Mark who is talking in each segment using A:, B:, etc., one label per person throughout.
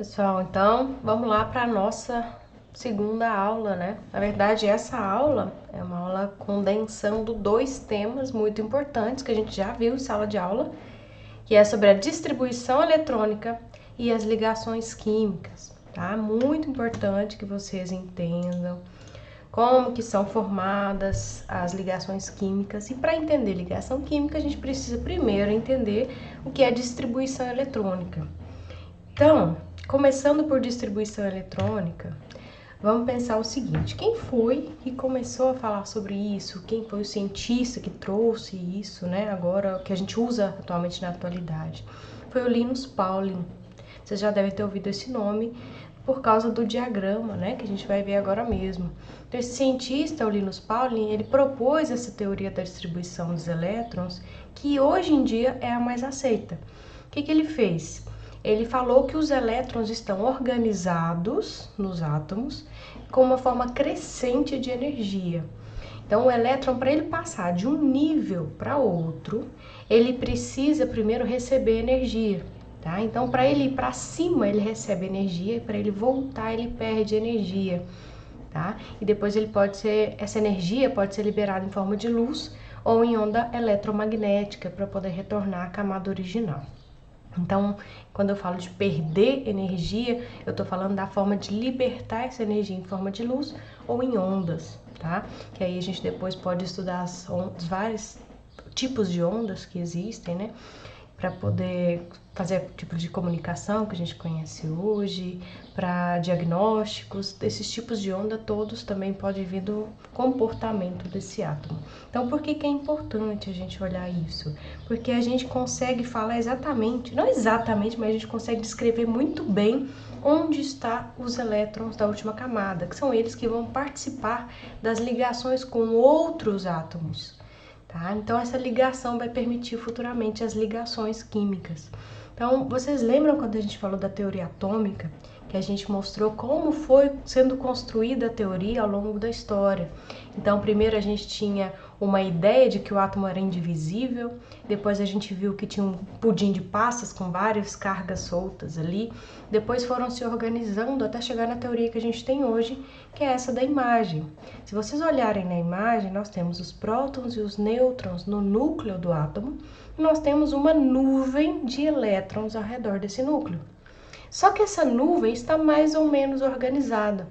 A: Pessoal, então vamos lá para a nossa segunda aula, né? Na verdade, essa aula é uma aula condensando dois temas muito importantes que a gente já viu em sala de aula, que é sobre a distribuição eletrônica e as ligações químicas, tá? Muito importante que vocês entendam como que são formadas as ligações químicas. E para entender ligação química, a gente precisa primeiro entender o que é distribuição eletrônica. Então, começando por distribuição eletrônica, vamos pensar o seguinte: quem foi que começou a falar sobre isso? Quem foi o cientista que trouxe isso, né? Agora, que a gente usa atualmente na atualidade. Foi o Linus Pauling. Vocês já devem ter ouvido esse nome por causa do diagrama, né? Que a gente vai ver agora mesmo. Então, esse cientista, o Linus Pauling, ele propôs essa teoria da distribuição dos elétrons, que hoje em dia é a mais aceita. O que ele fez? Ele falou que os elétrons estão organizados nos átomos com uma forma crescente de energia. Então, o elétron, para ele passar de um nível para outro, ele precisa primeiro receber energia, tá? Então, para ele ir para cima, ele recebe energia, e para ele voltar, ele perde energia, tá? E depois essa energia pode ser liberada em forma de luz ou em onda eletromagnética para poder retornar à camada original. Então, quando eu falo de perder energia, eu estou falando da forma de libertar essa energia em forma de luz ou em ondas, tá? Que aí a gente depois pode estudar os vários tipos de ondas que existem, né? Para poder fazer tipo de comunicação que a gente conhece hoje, para diagnósticos, desses tipos de onda todos também podem vir do comportamento desse átomo. Então, por que é importante a gente olhar isso? Porque a gente consegue falar exatamente, não exatamente, mas a gente consegue descrever muito bem onde estão os elétrons da última camada, que são eles que vão participar das ligações com outros átomos. Tá? Então, essa ligação vai permitir futuramente as ligações químicas. Então, vocês lembram quando a gente falou da teoria atômica, que a gente mostrou como foi sendo construída a teoria ao longo da história? Então, primeiro a gente tinha uma ideia de que o átomo era indivisível, depois a gente viu que tinha um pudim de passas com várias cargas soltas ali, depois foram se organizando até chegar na teoria que a gente tem hoje, que é essa da imagem. Se vocês olharem na imagem, nós temos os prótons e os nêutrons no núcleo do átomo, e nós temos uma nuvem de elétrons ao redor desse núcleo. Só que essa nuvem está mais ou menos organizada,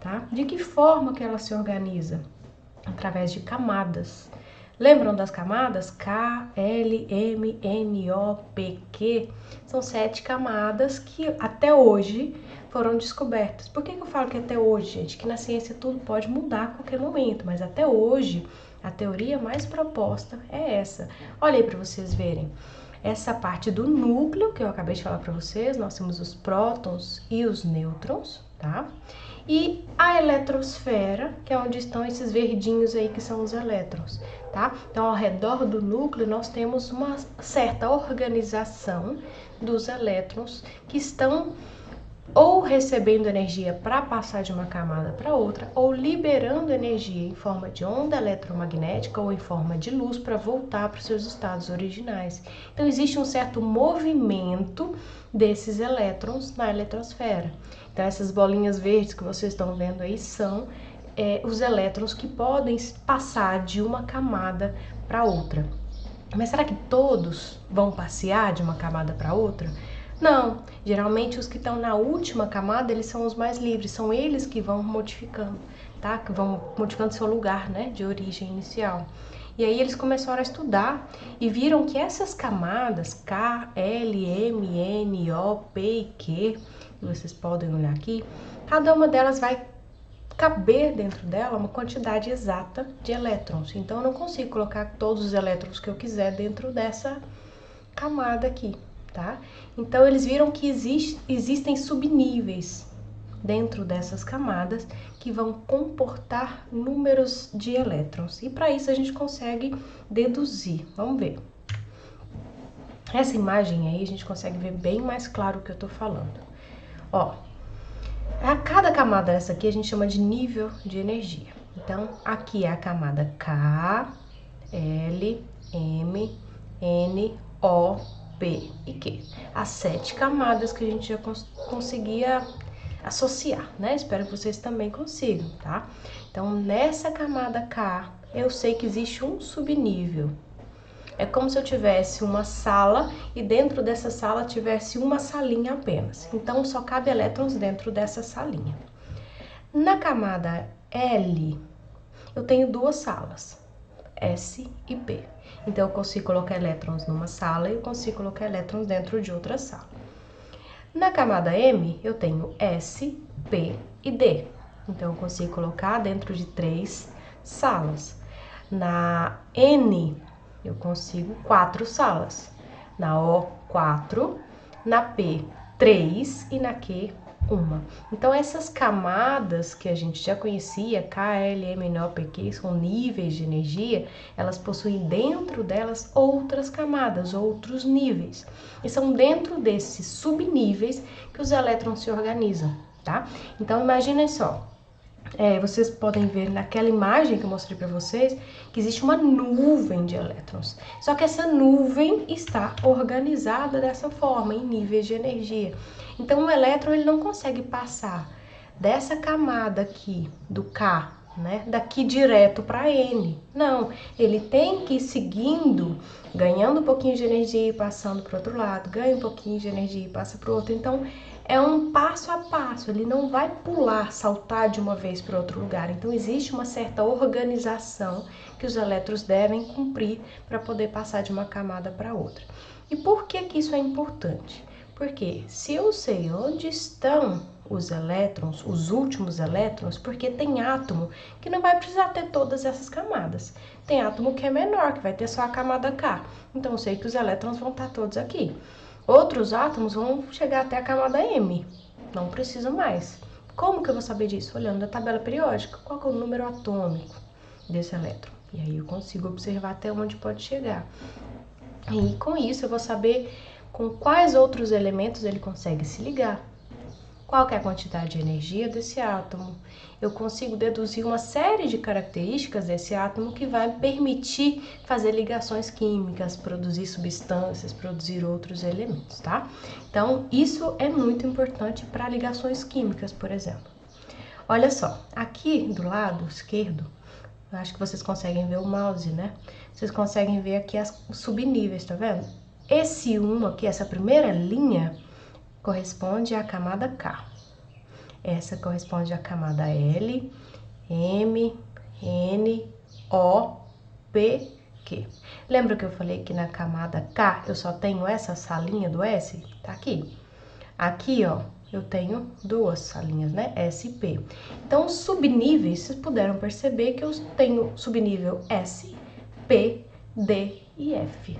A: tá? De que forma que ela se organiza? Através de camadas. Lembram das camadas? K, L, M, N, O, P, Q. São 7 camadas que até hoje foram descobertas. Por que eu falo que até hoje, gente? Que na ciência tudo pode mudar a qualquer momento, mas até hoje a teoria mais proposta é essa. Olha aí para vocês verem. Essa parte do núcleo que eu acabei de falar para vocês, nós temos os prótons e os nêutrons, tá? E a eletrosfera, que é onde estão esses verdinhos aí que são os elétrons, tá? Então, ao redor do núcleo, nós temos uma certa organização dos elétrons que estão ou recebendo energia para passar de uma camada para outra, ou liberando energia em forma de onda eletromagnética ou em forma de luz para voltar para os seus estados originais. Então, existe um certo movimento desses elétrons na eletrosfera. Então, essas bolinhas verdes que vocês estão vendo aí são os elétrons que podem passar de uma camada para outra. Mas será que todos vão passear de uma camada para outra? Não, geralmente os que estão na última camada, eles são os mais livres, são eles que vão modificando, tá? Que vão modificando seu lugar, né, de origem inicial. E aí eles começaram a estudar e viram que essas camadas K, L, M, N, O, P e Q, que vocês podem olhar aqui, cada uma delas vai caber dentro dela uma quantidade exata de elétrons. Então eu não consigo colocar todos os elétrons que eu quiser dentro dessa camada aqui, tá? Então eles viram que existem subníveis dentro dessas camadas que vão comportar números de elétrons. E para isso a gente consegue deduzir. Vamos ver. Essa imagem aí a gente consegue ver bem mais claro o que eu tô falando. Ó, a cada camada dessa aqui a gente chama de nível de energia. Então, aqui é a camada K, L, M, N, O, P e Q. As 7 camadas que a gente já conseguia associar, né? Espero que vocês também consigam, tá? Então, nessa camada K, eu sei que existe um subnível. É como se eu tivesse uma sala e dentro dessa sala tivesse uma salinha apenas. Então, só cabe elétrons dentro dessa salinha. Na camada L, eu tenho 2 salas, S e P. Então, eu consigo colocar elétrons numa sala e eu consigo colocar elétrons dentro de outra sala. Na camada M, eu tenho S, P e D. Então, eu consigo colocar dentro de 3 salas. Na N, eu consigo 4 salas. Na O, 4. Na P, 3. E na Q, 1. Então, essas camadas que a gente já conhecia, K, L, M, N, O, P, Q, são níveis de energia, elas possuem dentro delas outras camadas, outros níveis. E são dentro desses subníveis que os elétrons se organizam, tá? Então, imaginem só. Vocês podem ver naquela imagem que eu mostrei para vocês que existe uma nuvem de elétrons. Só que essa nuvem está organizada dessa forma, em níveis de energia. Então, o elétron ele não consegue passar dessa camada aqui, do K, né, daqui direto para N. Não, ele tem que ir seguindo, ganhando um pouquinho de energia e passando para o outro lado, ganha um pouquinho de energia e passa para o outro. Então, é um passo a passo, ele não vai pular, saltar de uma vez para outro lugar. Então, existe uma certa organização que os elétrons devem cumprir para poder passar de uma camada para outra. E por que que isso é importante? Porque se eu sei onde estão os elétrons, os últimos elétrons, porque tem átomo que não vai precisar ter todas essas camadas. Tem átomo que é menor, que vai ter só a camada K. Então, eu sei que os elétrons vão estar todos aqui. Outros átomos vão chegar até a camada M, não preciso mais. Como que eu vou saber disso? Olhando a tabela periódica, qual que é o número atômico desse elétron? E aí eu consigo observar até onde pode chegar. E com isso eu vou saber com quais outros elementos ele consegue se ligar. Qual que é a quantidade de energia desse átomo? Eu consigo deduzir uma série de características desse átomo que vai permitir fazer ligações químicas, produzir substâncias, produzir outros elementos, tá? Então, isso é muito importante para ligações químicas, por exemplo. Olha só, aqui do lado esquerdo, eu acho que vocês conseguem ver o mouse, né? Vocês conseguem ver aqui os subníveis, tá vendo? Esse 1 aqui, essa primeira linha, corresponde à camada K. Essa corresponde à camada L, M, N, O, P, Q. Lembra que eu falei que na camada K eu só tenho essa salinha do S? Tá aqui. Aqui, ó, eu tenho 2 salinhas, né? S e P. Então, os subníveis, vocês puderam perceber que eu tenho subnível S, P, D e F.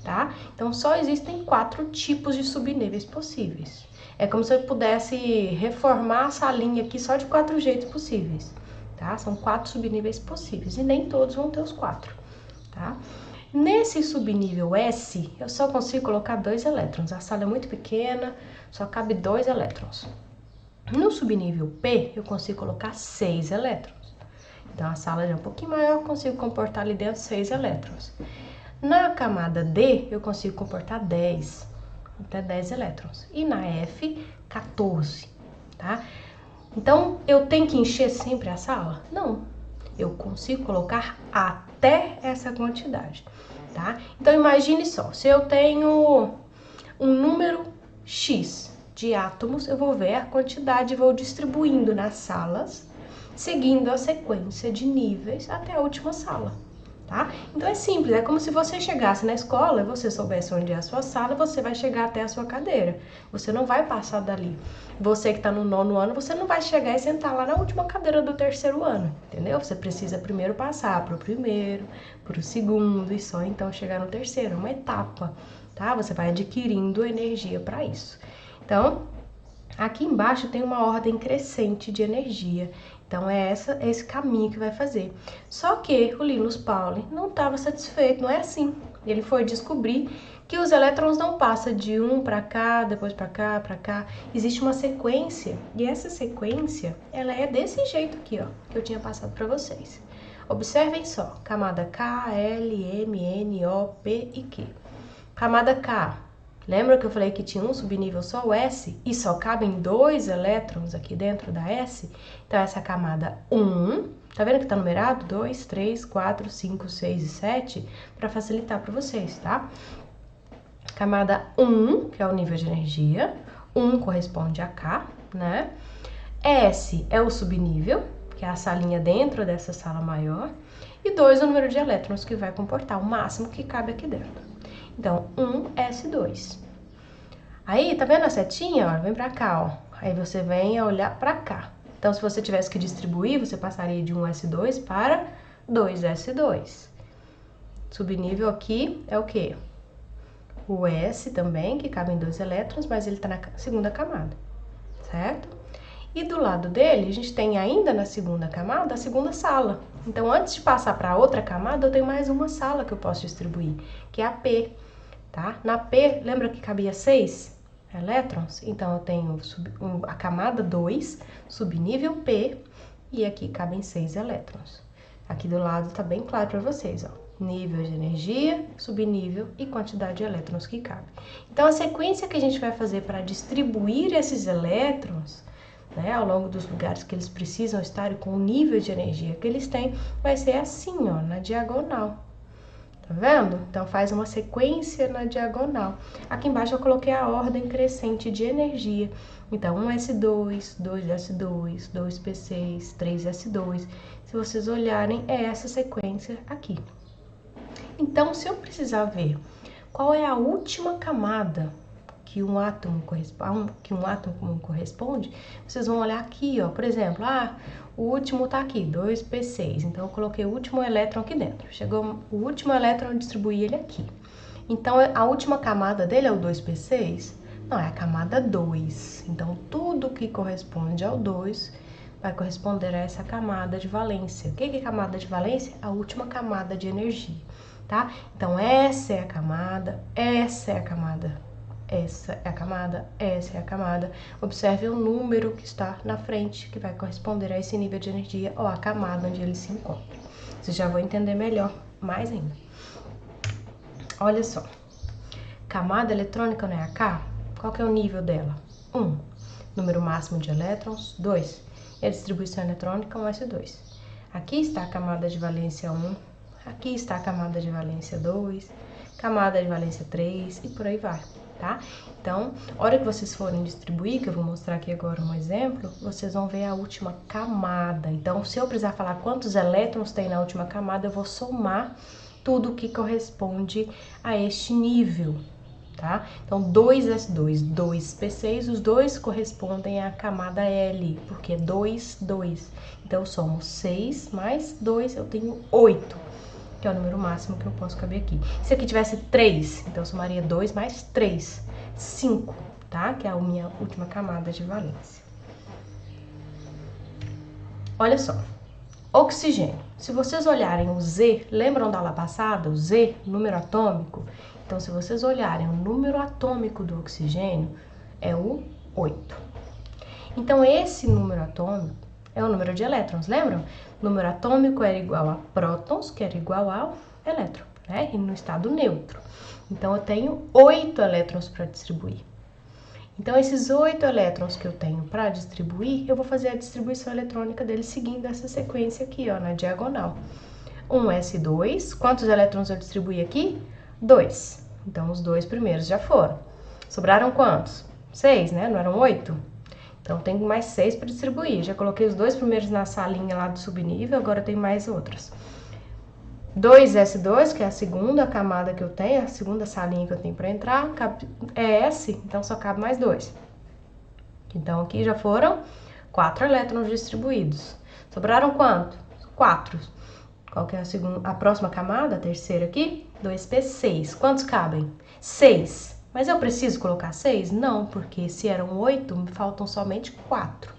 A: Tá? Então, só existem 4 tipos de subníveis possíveis. É como se eu pudesse reformar a salinha aqui só de 4 jeitos possíveis, tá? São 4 subníveis possíveis e nem todos vão ter os 4, tá? Nesse subnível S, eu só consigo colocar 2 elétrons. A sala é muito pequena, só cabe 2 elétrons. No subnível P, eu consigo colocar 6 elétrons. Então, a sala já é um pouquinho maior, eu consigo comportar ali dentro 6 elétrons. Na camada D, eu consigo comportar 10, até 10 elétrons. E na F, 14, tá? Então, eu tenho que encher sempre a sala? Não. Eu consigo colocar até essa quantidade, tá? Então, imagine só, se eu tenho um número X de átomos, eu vou ver a quantidade e vou distribuindo nas salas, seguindo a sequência de níveis até a última sala. Tá? Então é simples, é como se você chegasse na escola e você soubesse onde é a sua sala, você vai chegar até a sua cadeira. Você não vai passar dali. Você que está no 9º ano, você não vai chegar e sentar lá na última cadeira do 3º ano, entendeu? Você precisa primeiro passar para o primeiro, para o segundo e só então chegar no 3º, uma etapa, tá? Você vai adquirindo energia para isso. Então, aqui embaixo tem uma ordem crescente de energia. Então, é esse caminho que vai fazer. Só que o Linus Pauling não estava satisfeito, não é assim. Ele foi descobrir que os elétrons não passam de um para cá, depois para cá, para cá. Existe uma sequência, e essa sequência, ela é desse jeito aqui, ó, que eu tinha passado para vocês. Observem só, camada K, L, M, N, O, P e Q. Camada K. Lembra que eu falei que tinha um subnível só, o S, e só cabem 2 elétrons aqui dentro da S? Então, essa é a camada 1. Tá vendo que tá numerado? 2, 3, 4, 5, 6 e 7, para facilitar para vocês, tá? Camada 1, que é o nível de energia. 1 corresponde a K, né? S é o subnível, que é a salinha dentro dessa sala maior. E 2 é o número de elétrons que vai comportar o máximo que cabe aqui dentro. Então, 1s2. Aí, tá vendo a setinha? Ó, vem pra cá, ó. Aí você vem olhar pra cá. Então, se você tivesse que distribuir, você passaria de 1s2 para 2s2. Subnível aqui é o quê? O S também, que cabe em 2 elétrons, mas ele tá na segunda camada, certo? E do lado dele, a gente tem ainda na segunda camada a segunda sala. Então, antes de passar para outra camada, eu tenho mais uma sala que eu posso distribuir, que é a P, tá? Na P, lembra que cabia 6 elétrons? Então, eu tenho a camada 2, subnível P, e aqui cabem 6 elétrons. Aqui do lado tá bem claro para vocês, ó. Nível de energia, subnível e quantidade de elétrons que cabe. Então, a sequência que a gente vai fazer para distribuir esses elétrons, né, ao longo dos lugares que eles precisam estar e com o nível de energia que eles têm, vai ser assim, ó, na diagonal. Tá vendo? Então, faz uma sequência na diagonal. Aqui embaixo eu coloquei a ordem crescente de energia. Então, 1s2, 2s2, 2p6, 3s2. Se vocês olharem, é essa sequência aqui. Então, se eu precisar ver qual é a última camada que um átomo corresponde, vocês vão olhar aqui, ó, por exemplo, o último tá aqui, 2p6, então eu coloquei o último elétron aqui dentro. Chegou o último elétron, eu distribuí ele aqui. Então, a última camada dele é o 2p6? Não, é a camada 2. Então, tudo que corresponde ao 2 vai corresponder a essa camada de valência. O que é camada de valência? A última camada de energia, tá? Então, essa é a camada, essa é a camada, essa é a camada, essa é a camada. Observe o número que está na frente, que vai corresponder a esse nível de energia ou a camada onde ele se encontra. Vocês já vão entender melhor, mais ainda. Olha só, camada eletrônica não é a K? Qual que é o nível dela? 1. Número máximo de elétrons, 2. E a distribuição eletrônica, 1s2. Aqui está a camada de valência 1, aqui está a camada de valência 2, camada de valência 3 e por aí vai, tá? Então, a hora que vocês forem distribuir, que eu vou mostrar aqui agora um exemplo, vocês vão ver a última camada. Então, se eu precisar falar quantos elétrons tem na última camada, eu vou somar tudo que corresponde a este nível, tá? Então, 2s2, 2p6, os dois correspondem à camada L, porque 2, 2. Então, eu somo 6 mais 2, eu tenho 8, que é o número máximo que eu posso caber aqui. Se aqui tivesse 3, então eu somaria 2 mais 3, 5, tá? Que é a minha última camada de valência. Olha só, oxigênio. Se vocês olharem o Z, lembram da aula passada, o Z, número atômico? Então, se vocês olharem o número atômico do oxigênio, é o 8. Então, esse número atômico é o número de elétrons, lembram? O número atômico era igual a prótons, que era igual ao elétron, né? E no estado neutro. Então, eu tenho 8 elétrons para distribuir. Então, esses 8 elétrons que eu tenho para distribuir, eu vou fazer a distribuição eletrônica deles seguindo essa sequência aqui, ó, na diagonal. 1s2, quantos elétrons eu distribuí aqui? 2. Então, os 2 primeiros já foram. Sobraram quantos? 6, né? Não eram 8? Então, tenho mais 6 para distribuir. Já coloquei os 2 primeiros na salinha lá do subnível, agora tem mais outros. 2s2, que é a segunda camada que eu tenho, a segunda salinha que eu tenho para entrar, é S, então só cabe mais 2. Então, aqui já foram 4 elétrons distribuídos. Sobraram quanto? 4. Qual que é a próxima camada, a terceira aqui? 2p6. Quantos cabem? 6. Mas eu preciso colocar 6? Não, porque se eram 8, me faltam somente 4.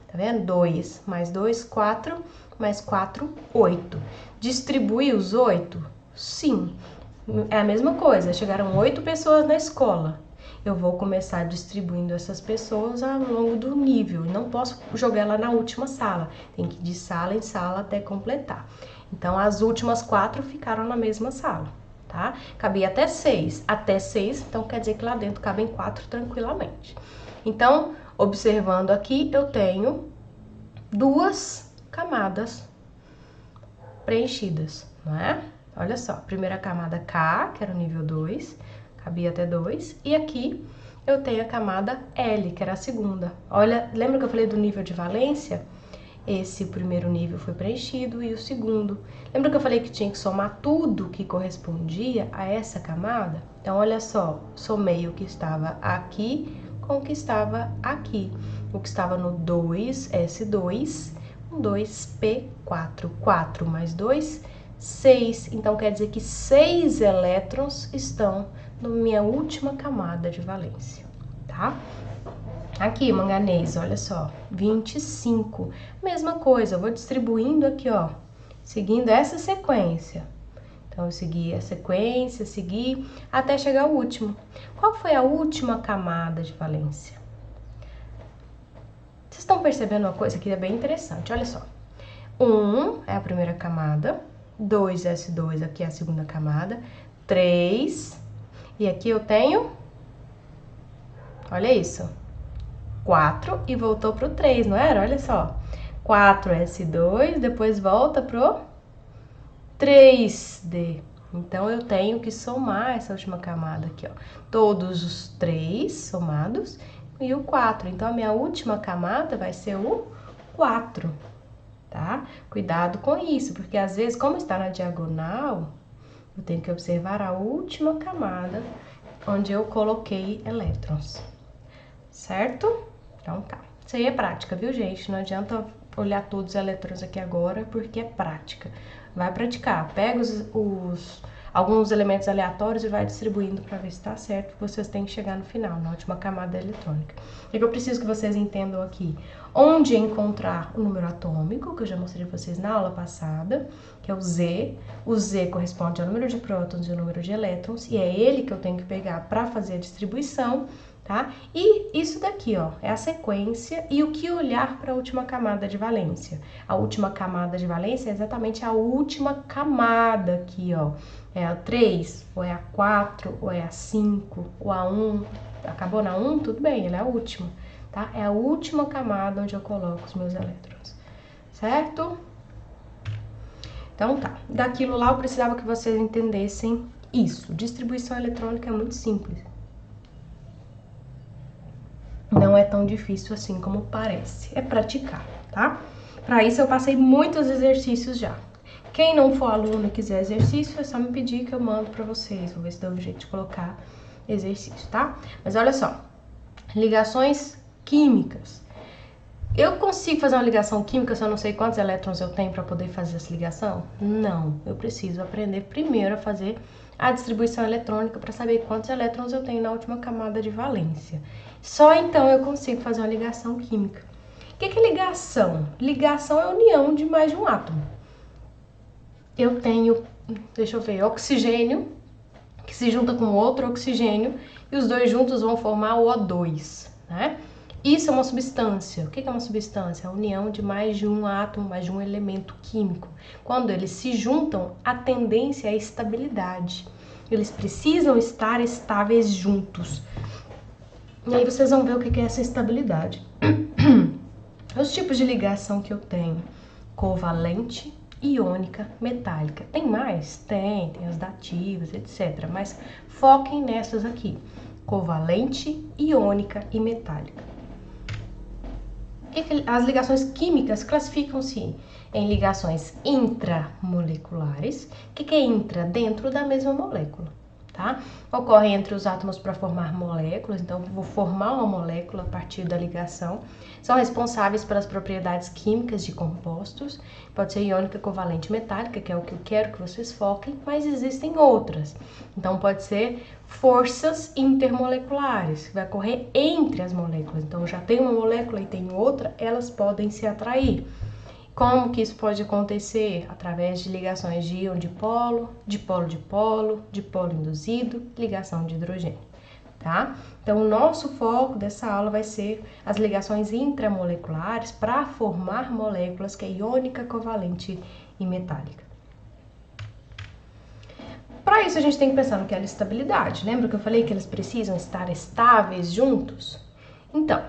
A: Tá vendo? 2 mais 2, 4, mais 4, 8. Distribuir os 8? Sim. É a mesma coisa, chegaram 8 pessoas na escola. Eu vou começar distribuindo essas pessoas ao longo do nível. E não posso jogar lá na última sala. Tem que ir de sala em sala até completar. Então, as últimas 4 ficaram na mesma sala, tá? Cabia até 6. Até 6, então quer dizer que lá dentro cabem 4 tranquilamente. Então, observando aqui, eu tenho 2 camadas preenchidas, não é? Olha só, primeira camada K, que era o nível 2, cabia até 2, e aqui eu tenho a camada L, que era a segunda. Olha, lembra que eu falei do nível de valência? Esse primeiro nível foi preenchido e o segundo. Lembra que eu falei que tinha que somar tudo que correspondia a essa camada? Então, olha só, somei o que estava aqui com o que estava aqui. O que estava no 2S2, 2P4. 4 mais 2, 6. Então, quer dizer que 6 elétrons estão na minha última camada de valência, tá? Aqui, manganês, olha só, 25. Mesma coisa, eu vou distribuindo aqui, ó, seguindo essa sequência. Então, eu segui a sequência, segui, até chegar ao último. Qual foi a última camada de valência? Vocês estão percebendo uma coisa que é bem interessante, olha só. 1 é a primeira camada, 2S2 aqui é a segunda camada, 3, e aqui eu tenho, olha isso, 4 e voltou pro 3, não era? Olha só, 4S2, depois volta pro 3D. Então, eu tenho que somar essa última camada aqui, ó. Todos os 3 somados e o 4. Então, a minha última camada vai ser o 4, tá? Cuidado com isso, porque às vezes, como está na diagonal, eu tenho que observar a última camada onde eu coloquei elétrons, certo? Então, tá. Isso aí é prática, viu, gente? Não adianta olhar todos os elétrons aqui agora, porque é prática. Vai praticar. Pega alguns elementos aleatórios e vai distribuindo para ver se tá certo, que vocês têm que chegar no final, na última camada eletrônica. O que eu preciso que vocês entendam aqui? Onde encontrar o número atômico, que eu já mostrei para vocês na aula passada, que é o Z. O Z corresponde ao número de prótons e ao número de elétrons, e é ele que eu tenho que pegar para fazer a distribuição, tá? E isso daqui, ó, é a sequência e o que olhar para a última camada de valência. A última camada de valência é exatamente a última camada aqui, ó. É a 3, ou é a 4, ou é a 5, ou a 1. Acabou na 1? Tudo bem, ela é a última, tá? É a última camada onde eu coloco os meus elétrons, certo? Então tá, daquilo lá eu precisava que vocês entendessem isso. Distribuição eletrônica é muito simples. Não é tão difícil assim como parece, é praticar, tá? Para isso eu passei muitos exercícios já. Quem não for aluno e quiser exercício, é só me pedir que eu mando para vocês. Vou ver se dá um jeito de colocar exercício, tá? Mas olha só, ligações químicas. Eu consigo fazer uma ligação química se eu não sei quantos elétrons eu tenho para poder fazer essa ligação? Não, eu preciso aprender primeiro a fazer a distribuição eletrônica para saber quantos elétrons eu tenho na última camada de valência. Só então eu consigo fazer uma ligação química. O que é ligação? Ligação é a união de mais de um átomo. Eu tenho, deixa eu ver, oxigênio, que se junta com outro oxigênio, e os dois juntos vão formar o O2, né? Isso é uma substância. O que é uma substância? A união de mais de um átomo, mais de um elemento químico. Quando eles se juntam, a tendência é a estabilidade. Eles precisam estar estáveis juntos. E aí vocês vão ver o que é essa estabilidade. Os tipos de ligação que eu tenho: covalente, iônica, metálica. Tem mais? Tem as dativas, etc. Mas foquem nessas aqui: covalente, iônica e metálica. As ligações químicas classificam-se em ligações intramoleculares. O que é intra? Dentro da mesma molécula, tá? Ocorre entre os átomos para formar moléculas, então vou formar uma molécula a partir da ligação. São responsáveis pelas propriedades químicas de compostos. Pode ser iônica, covalente, metálica, que é o que eu quero que vocês foquem, mas existem outras. Então pode ser forças intermoleculares, que vai ocorrer entre as moléculas. Então, eu já tenho uma molécula e tenho outra, elas podem se atrair. Como que isso pode acontecer? Através de ligações de íon dipolo, dipolo-dipolo, dipolo induzido, ligação de hidrogênio, tá? Então, o nosso foco dessa aula vai ser as ligações intramoleculares para formar moléculas, que é iônica, covalente e metálica. Para isso a gente tem que pensar no que é a estabilidade. Lembra que eu falei que eles precisam estar estáveis juntos? Então,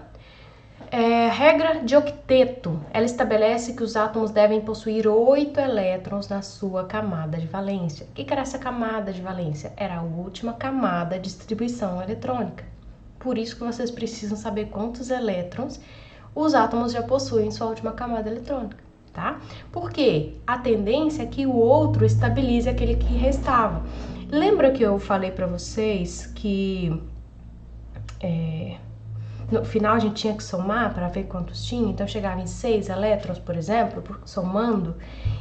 A: regra de octeto, ela estabelece que os átomos devem possuir 8 elétrons na sua camada de valência. O que era essa camada de valência? Era a última camada de distribuição eletrônica. Por isso que vocês precisam saber quantos elétrons os átomos já possuem em sua última camada eletrônica, tá? Porque a tendência é que o outro estabilize aquele que restava. Lembra que eu falei para vocês que no final a gente tinha que somar para ver quantos tinha? Então chegava em 6 elétrons, por exemplo, somando.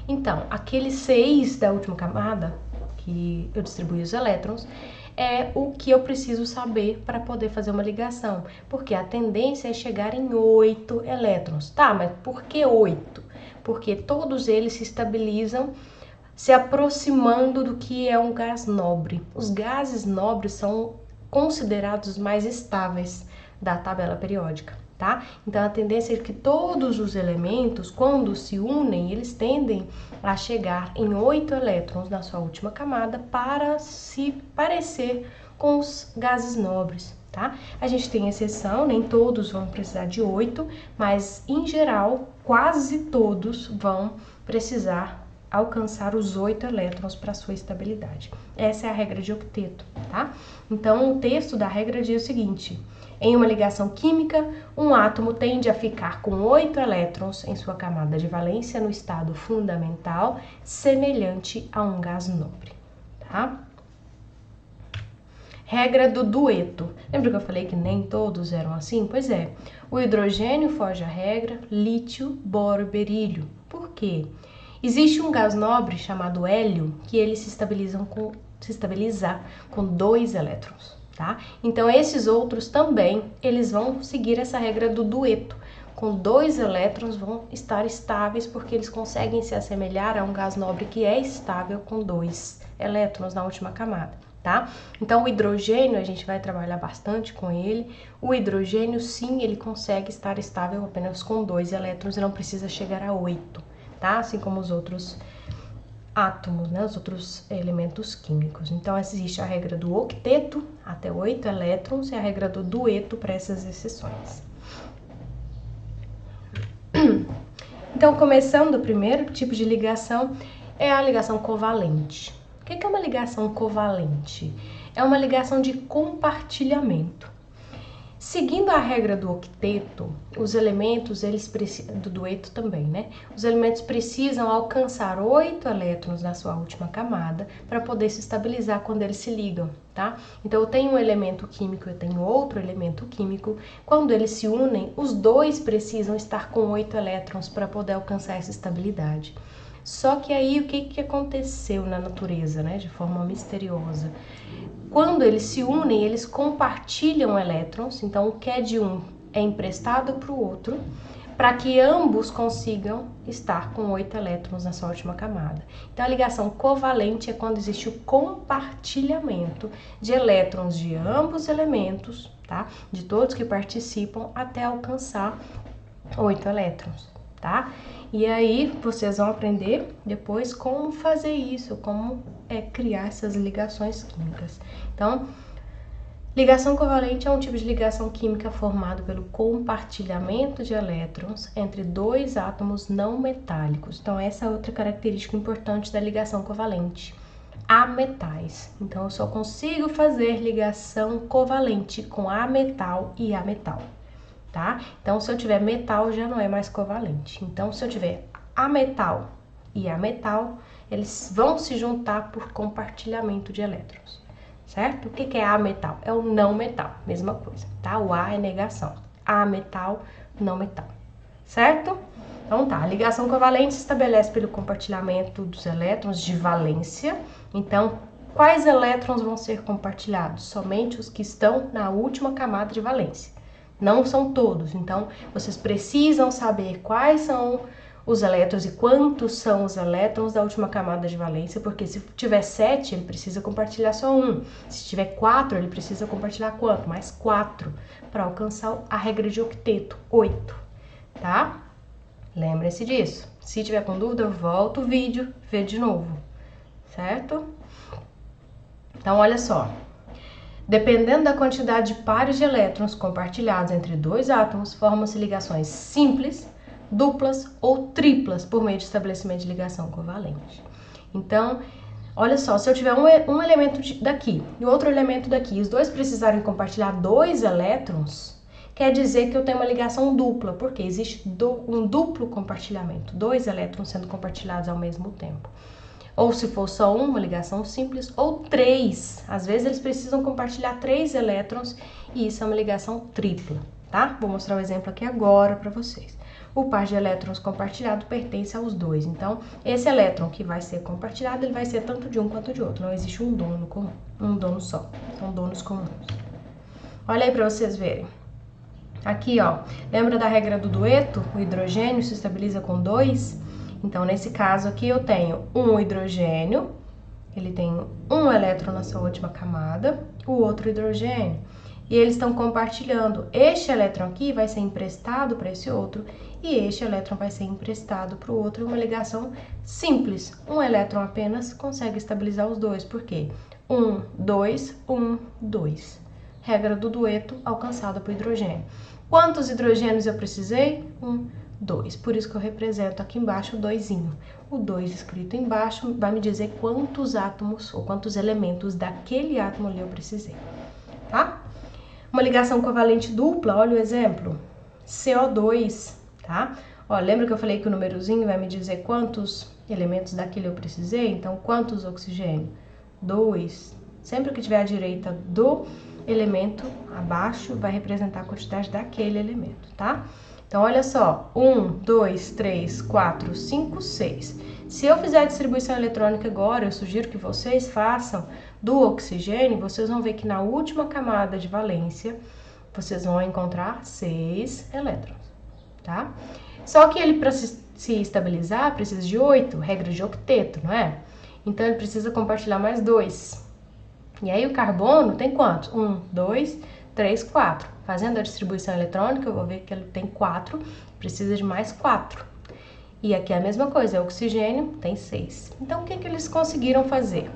A: Então, aqueles 6 da última camada, que eu distribuí os elétrons, é o que eu preciso saber para poder fazer uma ligação, porque a tendência é chegar em 8 elétrons. Tá, mas por que 8? Porque todos eles se estabilizam se aproximando do que é um gás nobre. Os gases nobres são considerados mais estáveis da tabela periódica, tá? Então a tendência é que todos os elementos, quando se unem, eles tendem a chegar em 8 elétrons na sua última camada para se parecer com os gases nobres, tá? A gente tem exceção, nem todos vão precisar de 8, mas em geral, quase todos vão precisar alcançar os 8 elétrons para sua estabilidade. Essa é a regra de octeto, tá? Então o texto da regra diz o seguinte: em uma ligação química, um átomo tende a ficar com 8 elétrons em sua camada de valência no estado fundamental, semelhante a um gás nobre, tá? Regra do dueto. Lembra que eu falei que nem todos eram assim? Pois é. O hidrogênio foge à regra, lítio, boro e berílio. Por quê? Existe um gás nobre chamado hélio que ele se estabiliza com 2 elétrons. Tá? Então esses outros também, eles vão seguir essa regra do dueto. Com 2 elétrons vão estar estáveis porque eles conseguem se assemelhar a um gás nobre que é estável com 2 elétrons na última camada, tá? Então o hidrogênio, a gente vai trabalhar bastante com ele. O hidrogênio, sim, ele consegue estar estável apenas com 2 elétrons e não precisa chegar a 8, tá? Assim como os outros átomos, né, os outros elementos químicos. Então existe a regra do octeto, até 8 elétrons, e a regra do dueto para essas exceções. Então, começando, o primeiro tipo de ligação é a ligação covalente. O que é uma ligação covalente? É uma ligação de compartilhamento. Seguindo a regra do octeto, os elementos, do dueto também, né? Os elementos precisam alcançar 8 elétrons na sua última camada para poder se estabilizar quando eles se ligam, tá? Então eu tenho um elemento químico, eu tenho outro elemento químico. Quando eles se unem, os dois precisam estar com 8 elétrons para poder alcançar essa estabilidade. Só que aí o que aconteceu na natureza, né? De forma misteriosa. Quando eles se unem, eles compartilham elétrons, então o que é de um é emprestado para o outro, para que ambos consigam estar com 8 elétrons na sua última camada. Então a ligação covalente é quando existe o compartilhamento de elétrons de ambos os elementos, tá? De todos que participam até alcançar 8 elétrons, tá? E aí vocês vão aprender depois como fazer isso, como criar essas ligações químicas. Então, ligação covalente é um tipo de ligação química formado pelo compartilhamento de elétrons entre 2 átomos não metálicos. Então, essa é outra característica importante da ligação covalente. Ametais. Então, eu só consigo fazer ligação covalente com ametal e ametal. Tá? Então, se eu tiver metal, já não é mais covalente. Então, se eu tiver ametal e ametal, eles vão se juntar por compartilhamento de elétrons, certo? O que é ametal? É o não metal, mesma coisa, tá? O A é negação. Ametal, não metal, certo? Então tá, a ligação covalente se estabelece pelo compartilhamento dos elétrons de valência. Então, quais elétrons vão ser compartilhados? Somente os que estão na última camada de valência. Não são todos, então vocês precisam saber quais são os elétrons e quantos são os elétrons da última camada de valência, porque se tiver 7, ele precisa compartilhar só 1. Se tiver 4, ele precisa compartilhar quanto? Mais 4, para alcançar a regra de octeto, 8, tá? Lembre-se disso. Se tiver com dúvida, volta o vídeo, vê de novo, certo? Então, olha só. Dependendo da quantidade de pares de elétrons compartilhados entre dois átomos, formam-se ligações simples, duplas ou triplas por meio de estabelecimento de ligação covalente. Então, olha só, se eu tiver um elemento daqui e outro elemento daqui, e os dois precisarem compartilhar 2 elétrons, quer dizer que eu tenho uma ligação dupla, porque existe um duplo compartilhamento, 2 elétrons sendo compartilhados ao mesmo tempo. Ou se for só uma ligação simples, ou 3. Às vezes eles precisam compartilhar 3 elétrons e isso é uma ligação tripla, tá? Vou mostrar um exemplo aqui agora para vocês. O par de elétrons compartilhado pertence aos 2. Então, esse elétron que vai ser compartilhado, ele vai ser tanto de um quanto de outro. Não existe um dono comum, um dono só. São donos comuns. Olha aí para vocês verem. Aqui, ó, lembra da regra do dueto? O hidrogênio se estabiliza com 2. Então, nesse caso aqui, eu tenho um hidrogênio, ele tem um elétron na sua última camada, o outro hidrogênio, e eles estão compartilhando. Este elétron aqui vai ser emprestado para esse outro, e este elétron vai ser emprestado para o outro, uma ligação simples. Um elétron apenas consegue estabilizar os dois, por quê? 1, 2, 1, 2. Regra do dueto alcançada por hidrogênio. Quantos hidrogênios eu precisei? 1, 2. Por isso que eu represento aqui embaixo o 2zinho. O 2 escrito embaixo vai me dizer quantos átomos ou quantos elementos daquele átomo ali eu precisei, tá? Uma ligação covalente dupla, olha o exemplo. CO2, tá? Ó, lembra que eu falei que o númerozinho vai me dizer quantos elementos daquele eu precisei? Então, quantos oxigênio? 2. Sempre que tiver à direita do elemento, abaixo vai representar a quantidade daquele elemento, tá? Então, olha só, 1, 2, 3, 4, 5, 6. Se eu fizer a distribuição eletrônica agora, eu sugiro que vocês façam do oxigênio, vocês vão ver que na última camada de valência, vocês vão encontrar 6 elétrons, tá? Só que ele, para se estabilizar, precisa de 8, regra de octeto, não é? Então, ele precisa compartilhar mais 2. E aí, o carbono tem quantos? 1, 2, 3, 4. Fazendo a distribuição eletrônica, eu vou ver que ele tem 4, precisa de mais 4. E aqui é a mesma coisa, o oxigênio tem 6. Então, o que eles conseguiram fazer?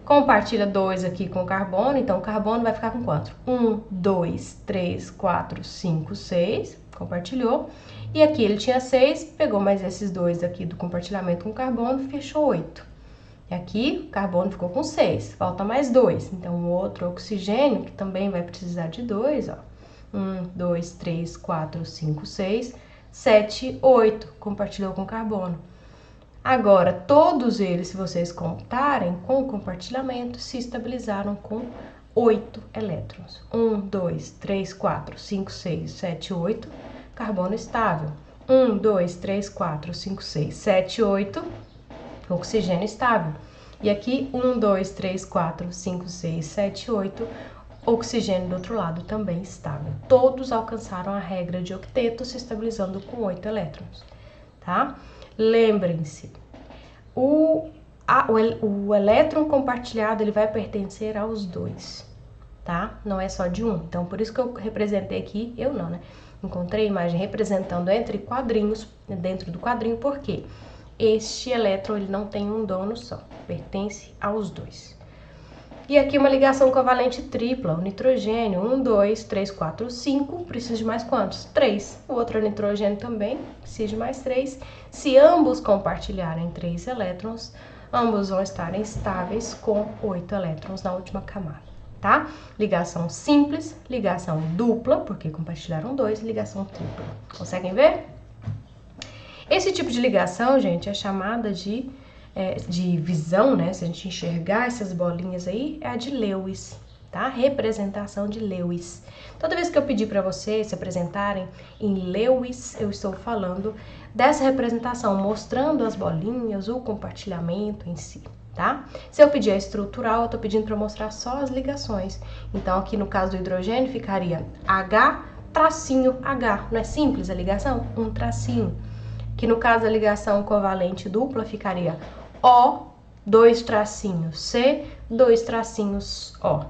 A: Compartilha 2 aqui com o carbono, então o carbono vai ficar com quanto? 1, 2, 3, 4, 5, 6, compartilhou. E aqui ele tinha 6, pegou mais esses 2 aqui do compartilhamento com o carbono, fechou 8. E aqui o carbono ficou com 6, falta mais 2. Então, o outro oxigênio, que também vai precisar de 2, ó. 1, 2, 3, 4, 5, 6, 7, 8, compartilhou com carbono. Agora, todos eles, se vocês contarem com o compartilhamento, se estabilizaram com 8 elétrons. 1, 2, 3, 4, 5, 6, 7, 8, carbono estável. 1, 2, 3, 4, 5, 6, 7, 8, oxigênio estável. E aqui, 1, 2, 3, 4, 5, 6, 7, 8, oxigênio do outro lado também estável. Todos alcançaram a regra de octeto, se estabilizando com 8 elétrons, tá? Lembrem-se, o elétron compartilhado ele vai pertencer aos 2, tá? Não é só de um. Então, por isso que eu representei aqui, eu não, né? Encontrei a imagem representando entre quadrinhos, dentro do quadrinho, por quê? Este elétron ele não tem um dono só, pertence aos 2. E aqui uma ligação covalente tripla, o nitrogênio, 1, 2, 3, 4, 5, precisa de mais quantos? 3. O outro nitrogênio também precisa de mais 3. Se ambos compartilharem 3 elétrons, ambos vão estar estáveis com 8 elétrons na última camada, tá? Ligação simples, ligação dupla, porque compartilharam 2, ligação tripla. Conseguem ver? Esse tipo de ligação, gente, é chamada de visão, né? Se a gente enxergar essas bolinhas aí, é a de Lewis, tá? Representação de Lewis. Toda vez que eu pedir para vocês se apresentarem em Lewis, eu estou falando dessa representação, mostrando as bolinhas, o compartilhamento em si, tá? Se eu pedir a estrutural, eu tô pedindo para mostrar só as ligações. Então, aqui no caso do hidrogênio, ficaria H, tracinho H. Não é simples a ligação? Um tracinho. Que no caso da ligação covalente dupla ficaria O, 2 tracinhos C, 2 tracinhos O,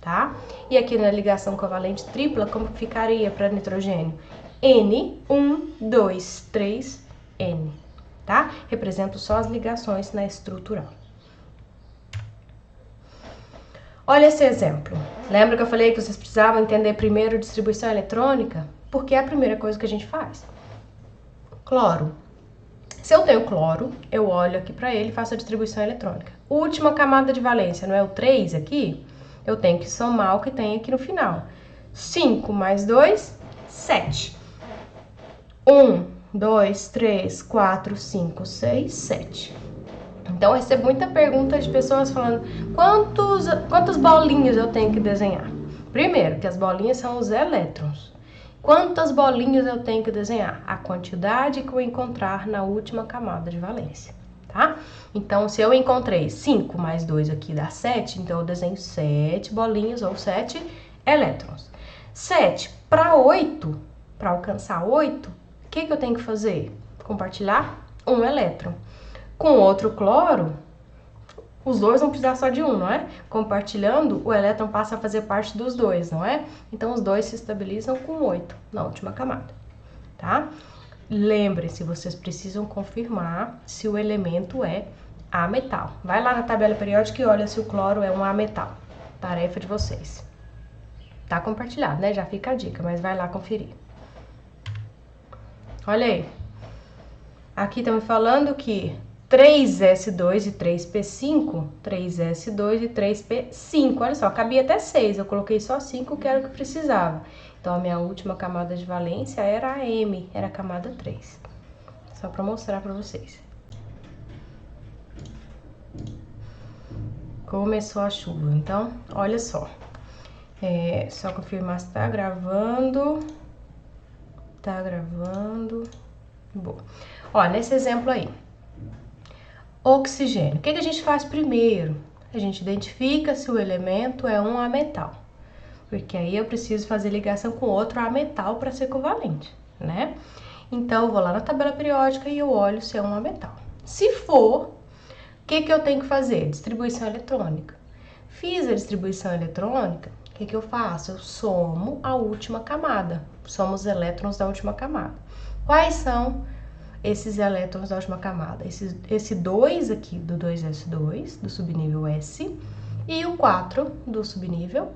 A: tá? E aqui na ligação covalente tripla, como ficaria para nitrogênio? N, 1, 2, 3, N, tá? Represento só as ligações na estrutural. Olha esse exemplo. Lembra que eu falei que vocês precisavam entender primeiro distribuição eletrônica? Porque é a primeira coisa que a gente faz. Cloro. Se eu tenho cloro, eu olho aqui para ele e faço a distribuição eletrônica. Última camada de valência, não é o 3 aqui? Eu tenho que somar o que tem aqui no final. 5 mais 2, 7. 1, 2, 3, 4, 5, 6, 7. Então, eu recebo muita pergunta de pessoas falando quantas bolinhas eu tenho que desenhar. Primeiro, que as bolinhas são os elétrons. Quantas bolinhas eu tenho que desenhar? A quantidade que eu encontrar na última camada de valência, tá? Então, se eu encontrei 5 mais 2 aqui dá 7, então eu desenho 7 bolinhas ou 7 elétrons. 7 para 8, para alcançar 8, o que eu tenho que fazer? Compartilhar um elétron. Com outro cloro, os dois vão precisar só de um, não é? Compartilhando, o elétron passa a fazer parte dos dois, não é? Então, os dois se estabilizam com 8 na última camada, tá? Lembrem-se, vocês precisam confirmar se o elemento é ametal. Vai lá na tabela periódica e olha se o cloro é um ametal. Tarefa de vocês. Tá compartilhado, né? Já fica a dica, mas vai lá conferir. Olha aí. Aqui tá me falando que 3S2 e 3P5, 3S2 e 3P5, olha só, cabia até 6, eu coloquei só 5, que era o que precisava. Então, a minha última camada de valência era a M, era a camada 3. Só para mostrar para vocês. Começou a chuva, então, olha só. Só confirmar se tá gravando. Tá gravando. Boa. Ó, nesse exemplo aí. Oxigênio. O que a gente faz primeiro? A gente identifica se o elemento é um ametal. Porque aí eu preciso fazer ligação com outro ametal para ser covalente, né? Então, eu vou lá na tabela periódica e eu olho se é um ametal. Se for, o que eu tenho que fazer? Distribuição eletrônica. Fiz a distribuição eletrônica, o que eu faço? Eu somo a última camada. Somo os elétrons da última camada. Quais são esses elétrons da última camada? Esse 2 aqui do 2s2, do subnível S, e o 4 do subnível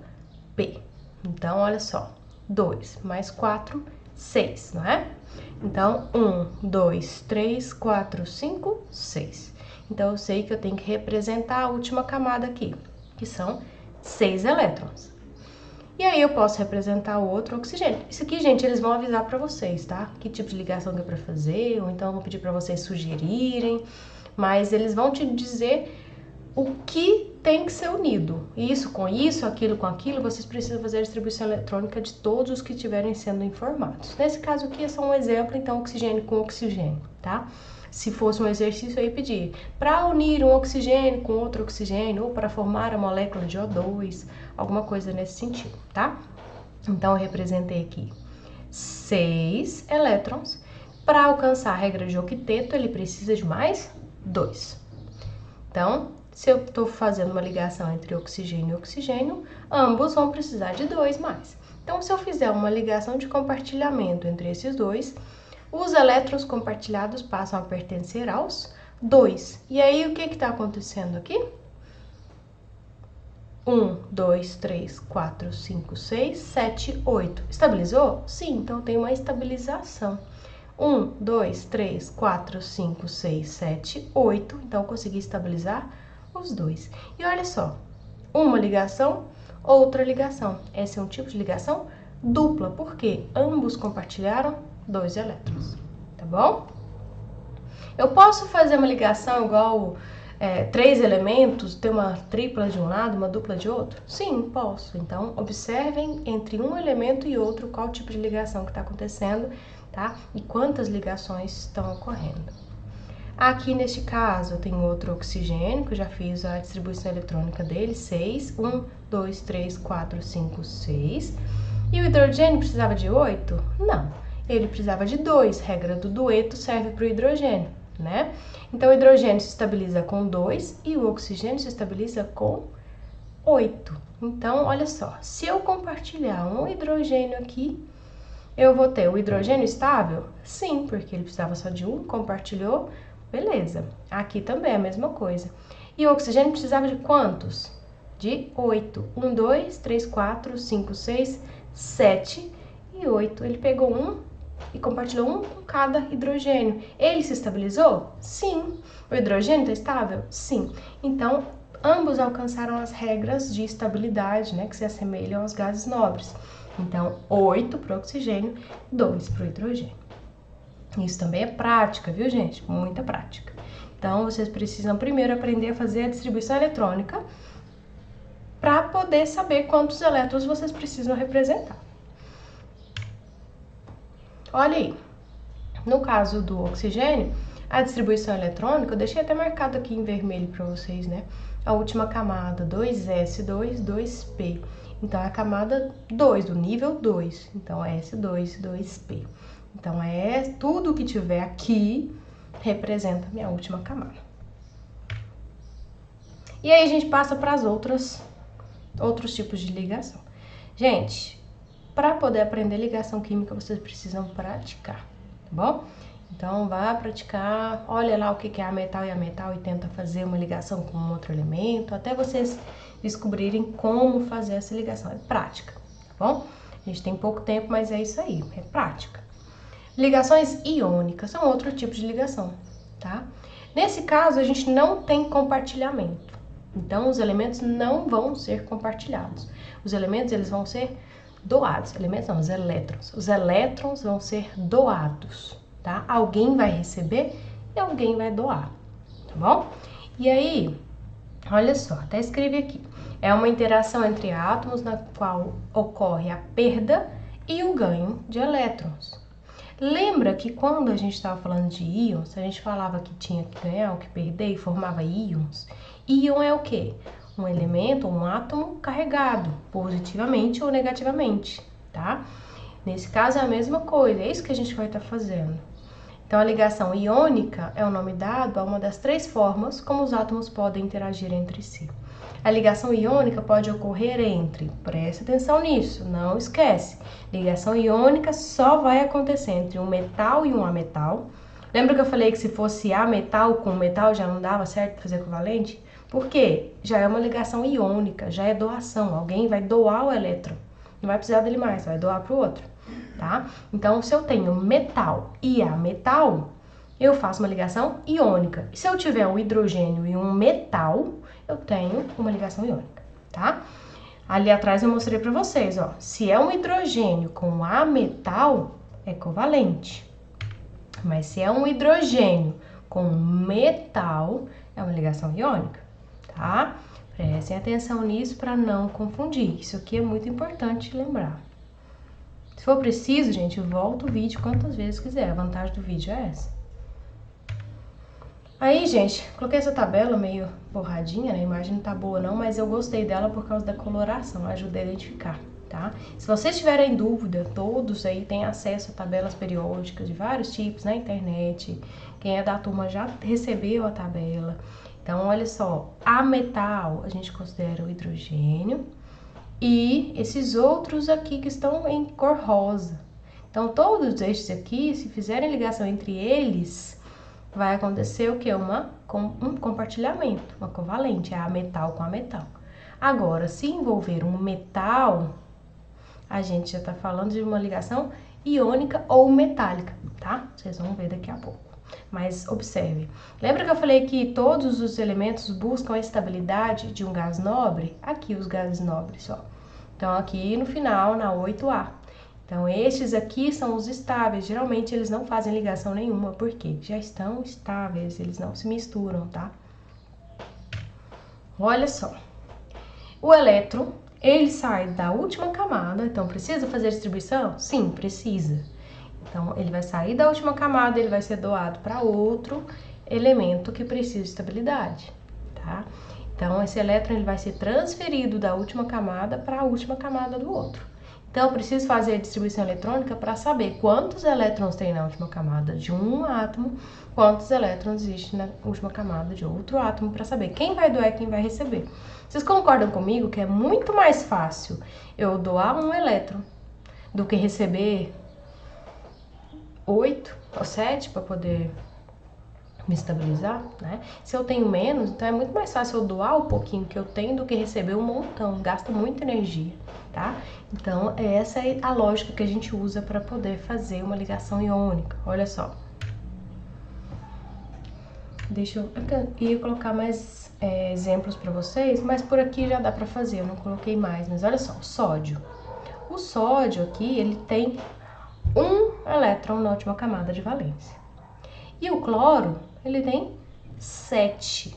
A: P. Então, olha só, 2 mais 4, 6, não é? Então, 1, 2, 3, 4, 5, 6. Então, eu sei que eu tenho que representar a última camada aqui, que são 6 elétrons. E aí eu posso representar o outro oxigênio. Isso aqui, gente, eles vão avisar pra vocês, tá? Que tipo de ligação que é pra fazer, ou então eu vou pedir pra vocês sugerirem, mas eles vão te dizer o que tem que ser unido. Isso com isso, aquilo com aquilo, vocês precisam fazer a distribuição eletrônica de todos os que estiverem sendo informados. Nesse caso aqui é só um exemplo, então oxigênio com oxigênio, tá? Se fosse um exercício aí pedir para unir um oxigênio com outro oxigênio ou para formar a molécula de O2, alguma coisa nesse sentido, tá? Então eu representei aqui 6 elétrons. Para alcançar a regra de octeto, ele precisa de mais 2. Então, se eu estou fazendo uma ligação entre oxigênio e oxigênio, ambos vão precisar de 2 mais. Então, se eu fizer uma ligação de compartilhamento entre esses dois, os elétrons compartilhados passam a pertencer aos 2. E aí, o que está acontecendo aqui? 1, 2, 3, 4, 5, 6, 7, 8. Estabilizou? Sim, então tem uma estabilização. 1, 2, 3, 4, 5, 6, 7, 8. Então, eu consegui estabilizar os dois. E olha só, uma ligação, outra ligação. Esse é um tipo de ligação dupla, porque ambos compartilharam 2 elétrons, tá bom? Eu posso fazer uma ligação igual 3 elementos, ter uma tripla de um lado, uma dupla de outro? Sim, posso. Então, observem entre um elemento e outro qual tipo de ligação que está acontecendo, tá? E quantas ligações estão ocorrendo. Aqui, neste caso, eu tenho outro oxigênio, que eu já fiz a distribuição eletrônica dele, 6. 1, 2, 3, 4, 5, 6. E o hidrogênio precisava de 8? Não. Ele precisava de 2. Regra do dueto serve para o hidrogênio, né? Então, o hidrogênio se estabiliza com 2 e o oxigênio se estabiliza com 8. Então, olha só, se eu compartilhar um hidrogênio aqui, eu vou ter o hidrogênio estável? Sim, porque ele precisava só de um, compartilhou, beleza. Aqui também é a mesma coisa. E o oxigênio precisava de quantos? de 8. 1, 2, 3, 4, 5, 6, 7 e 8. Ele pegou um e compartilhou um com cada hidrogênio. Ele se estabilizou? Sim. O hidrogênio está estável? Sim. Então, ambos alcançaram as regras de estabilidade, né, que se assemelham aos gases nobres. Então, 8 para o oxigênio, 2 para o hidrogênio. Isso também é prática, viu, gente? Muita prática. Então, vocês precisam primeiro aprender a fazer a distribuição eletrônica para poder saber quantos elétrons vocês precisam representar. Olha aí, no caso do oxigênio, a distribuição eletrônica, eu deixei até marcado aqui em vermelho para vocês, né? A última camada, 2s2, 2p. Então, é a camada 2, do nível 2. Então, S2, 2p. Então, tudo que tiver aqui representa a minha última camada. E aí, a gente passa para as outros tipos de ligação. Gente, para poder aprender ligação química, vocês precisam praticar, tá bom? Então, vá praticar, olha lá o que é a metal e tenta fazer uma ligação com um outro elemento, até vocês descobrirem como fazer essa ligação. É prática, tá bom? A gente tem pouco tempo, mas é isso aí, é prática. Ligações iônicas são outro tipo de ligação, tá? Nesse caso, a gente não tem compartilhamento. Então, os elementos não vão ser compartilhados. Os elementos, eles vão ser doados. Elementos não, os elétrons. Os elétrons vão ser doados, tá? Alguém vai receber e alguém vai doar, tá bom? E aí, olha só, até escrevi aqui. É uma interação entre átomos na qual ocorre a perda e o ganho de elétrons. Lembra que quando a gente estava falando de íons, a gente falava que tinha que ganhar ou que perder e formava íons? Íon é o quê? Um elemento, um átomo carregado, positivamente ou negativamente, tá? Nesse caso é a mesma coisa, é isso que a gente vai estar fazendo. Então, a ligação iônica é o nome dado a uma das 3 formas como os átomos podem interagir entre si. A ligação iônica pode ocorrer entre, preste atenção nisso, não esquece, ligação iônica só vai acontecer entre um metal e um ametal. Lembra que eu falei que se fosse ametal com metal já não dava certo fazer covalente? Por quê? Já é uma ligação iônica, já é doação, alguém vai doar o elétron, não vai precisar dele mais, vai doar para o outro, tá? Então, se eu tenho metal e ametal, eu faço uma ligação iônica. E se eu tiver um hidrogênio e um metal, eu tenho uma ligação iônica, tá? Ali atrás eu mostrei para vocês, ó. Se é um hidrogênio com ametal, é covalente. Mas se é um hidrogênio com metal, é uma ligação iônica, tá? Prestem atenção nisso para não confundir. Isso aqui é muito importante lembrar. Se for preciso, gente, volta o vídeo quantas vezes quiser. A vantagem do vídeo é essa. Aí, gente, coloquei essa tabela meio borradinha, né? A imagem não tá boa não, mas eu gostei dela por causa da coloração, ajuda a identificar, tá? Se vocês tiverem dúvida, todos aí têm acesso a tabelas periódicas de vários tipos na internet. Quem é da turma já recebeu a tabela. Então, olha só, ametal a gente considera o hidrogênio e esses outros aqui que estão em cor rosa. Então, todos estes aqui, se fizerem ligação entre eles, vai acontecer o que? Um compartilhamento, uma covalente, é ametal com ametal. Agora, se envolver um metal, a gente já tá falando de uma ligação iônica ou metálica, tá? Vocês vão ver daqui a pouco. Mas observe, lembra que eu falei que todos os elementos buscam a estabilidade de um gás nobre? Aqui os gases nobres, ó. Então, aqui no final, na 8A. Então, estes aqui são os estáveis. Geralmente, eles não fazem ligação nenhuma, porque já estão estáveis, eles não se misturam, tá? Olha só. O elétron, ele sai da última camada, então precisa fazer distribuição? Sim, precisa. Então, ele vai sair da última camada, ele vai ser doado para outro elemento que precisa de estabilidade, tá? Então, esse elétron ele vai ser transferido da última camada para a última camada do outro. Então, eu preciso fazer a distribuição eletrônica para saber quantos elétrons tem na última camada de um átomo, quantos elétrons existem na última camada de outro átomo, para saber quem vai doar e quem vai receber. Vocês concordam comigo que é muito mais fácil eu doar um elétron do que receber 8 ou 7 para poder me estabilizar, né? Se eu tenho menos, então é muito mais fácil eu doar o pouquinho que eu tenho do que receber um montão, gasta muita energia, tá? Então, essa é a lógica que a gente usa para poder fazer uma ligação iônica. Olha só. Deixa eu ia colocar mais exemplos para vocês, mas por aqui já dá para fazer, eu não coloquei mais, mas olha só, o sódio. O sódio aqui, ele tem um elétron na última camada de valência. E o cloro, ele tem 7,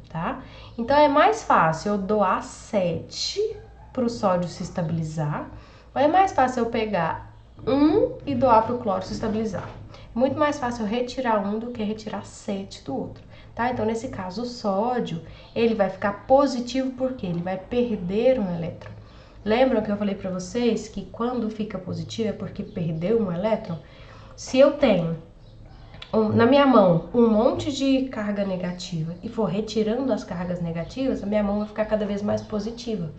A: tá? Então é mais fácil eu doar 7 para o sódio se estabilizar, ou é mais fácil eu pegar 1 e doar para o cloro se estabilizar. Muito mais fácil eu retirar 1 do que retirar 7 do outro, tá? Então nesse caso o sódio, ele vai ficar positivo porque ele vai perder um elétron. Lembram que eu falei para vocês que quando fica positivo é porque perdeu um elétron? Se eu tenho na minha mão um monte de carga negativa e for retirando as cargas negativas, a minha mão vai ficar cada vez mais positiva,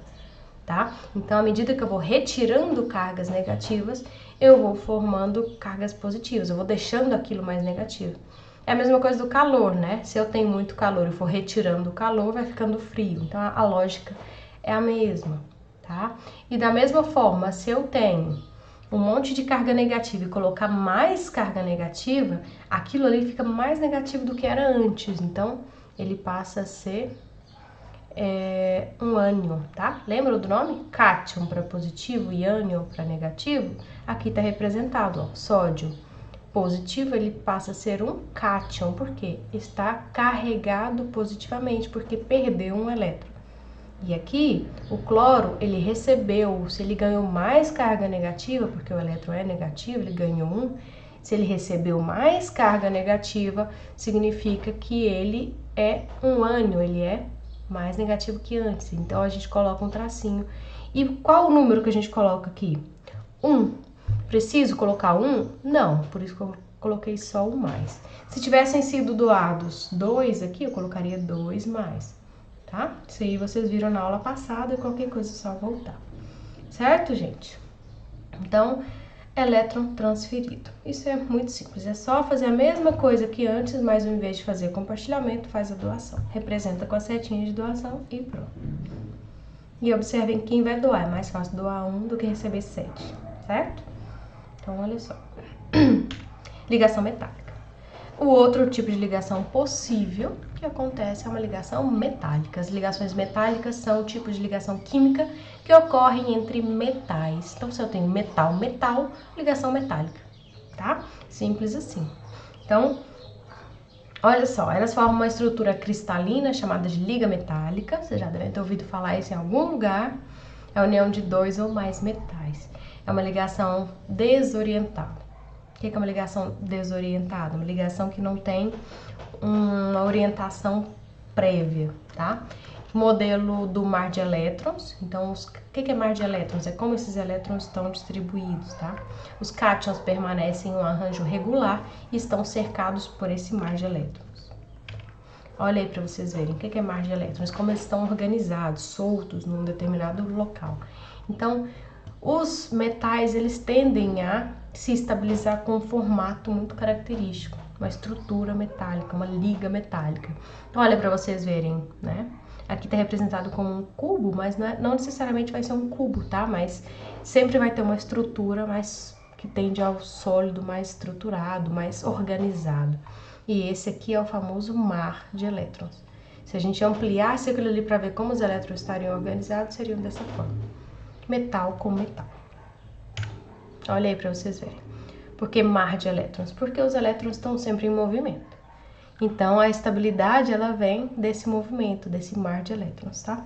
A: tá? Então, à medida que eu vou retirando cargas negativas, eu vou formando cargas positivas, eu vou deixando aquilo mais negativo. É a mesma coisa do calor, né? Se eu tenho muito calor e for retirando o calor, vai ficando frio. Então, a lógica é a mesma, tá? E da mesma forma, se eu tenho um monte de carga negativa e colocar mais carga negativa, aquilo ali fica mais negativo do que era antes. Então, ele passa a ser um ânion, tá? Lembra do nome? Cátion para positivo e ânion para negativo. Aqui está representado, ó, sódio positivo, ele passa a ser um cátion, porque está carregado positivamente, porque perdeu um elétron. E aqui, o cloro, ele recebeu, se ele ganhou mais carga negativa, porque o elétron é negativo, ele ganhou 1, se ele recebeu mais carga negativa, significa que ele é um ânion, ele é mais negativo que antes. Então, a gente coloca um tracinho. E qual o número que a gente coloca aqui? 1. Preciso colocar 1? Não, por isso que eu coloquei só 1 mais. Se tivessem sido doados 2 aqui, eu colocaria 2 mais. Tá? Isso aí vocês viram na aula passada e qualquer coisa é só voltar. Certo, gente? Então, elétron transferido. Isso é muito simples, é só fazer a mesma coisa que antes, mas ao invés de fazer compartilhamento, faz a doação. Representa com a setinha de doação e pronto. E observem quem vai doar, é mais fácil doar 1 do que receber 7, certo? Então, olha só. Ligação metálica. O outro tipo de ligação possível que acontece é uma ligação metálica. As ligações metálicas são o tipo de ligação química que ocorrem entre metais. Então, se eu tenho metal, ligação metálica, tá? Simples assim. Então, olha só, elas formam uma estrutura cristalina chamada de liga metálica. Vocês já devem ter ouvido falar isso em algum lugar. É a união de 2 ou mais metais. É uma ligação desorientada. O que é uma ligação desorientada? Uma ligação que não tem uma orientação prévia, tá? Modelo do mar de elétrons. Então, o que é mar de elétrons? É como esses elétrons estão distribuídos, tá? Os cátions permanecem em um arranjo regular e estão cercados por esse mar de elétrons. Olha aí para vocês verem o que é mar de elétrons, como eles estão organizados, soltos num determinado local. Então, os metais, eles tendem a se estabilizar com um formato muito característico, uma estrutura metálica, uma liga metálica. Então, olha para vocês verem, né? Aqui está representado como um cubo, mas não necessariamente vai ser um cubo, tá? Mas sempre vai ter uma estrutura mais que tende ao sólido, mais estruturado, mais organizado. E esse aqui é o famoso mar de elétrons. Se a gente ampliasse aquilo ali para ver como os elétrons estariam organizados, seriam dessa forma. Metal com metal. Olha aí para vocês verem. Por que mar de elétrons? Porque os elétrons estão sempre em movimento. Então, a estabilidade, ela vem desse movimento, desse mar de elétrons, tá?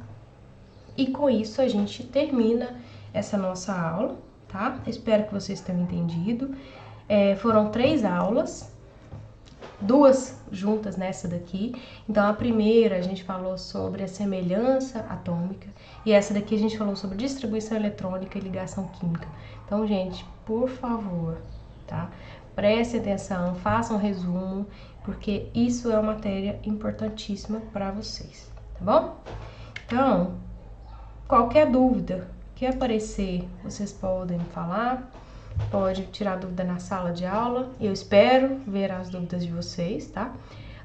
A: E com isso, a gente termina essa nossa aula, tá? Espero que vocês tenham entendido. Foram 3 aulas, 2 juntas nessa daqui. Então, a primeira a gente falou sobre a semelhança atômica e essa daqui a gente falou sobre distribuição eletrônica e ligação química. Então, gente, por favor, tá? Prestem atenção, façam um resumo, porque isso é uma matéria importantíssima para vocês, tá bom? Então, qualquer dúvida que aparecer, vocês podem falar, pode tirar dúvida na sala de aula. Eu espero ver as dúvidas de vocês, tá?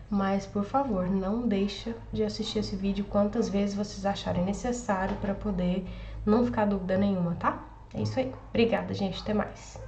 A: Mas, por favor, não deixa de assistir esse vídeo quantas vezes vocês acharem necessário para poder não ficar dúvida nenhuma, tá? É isso aí. Obrigada, gente. Até mais.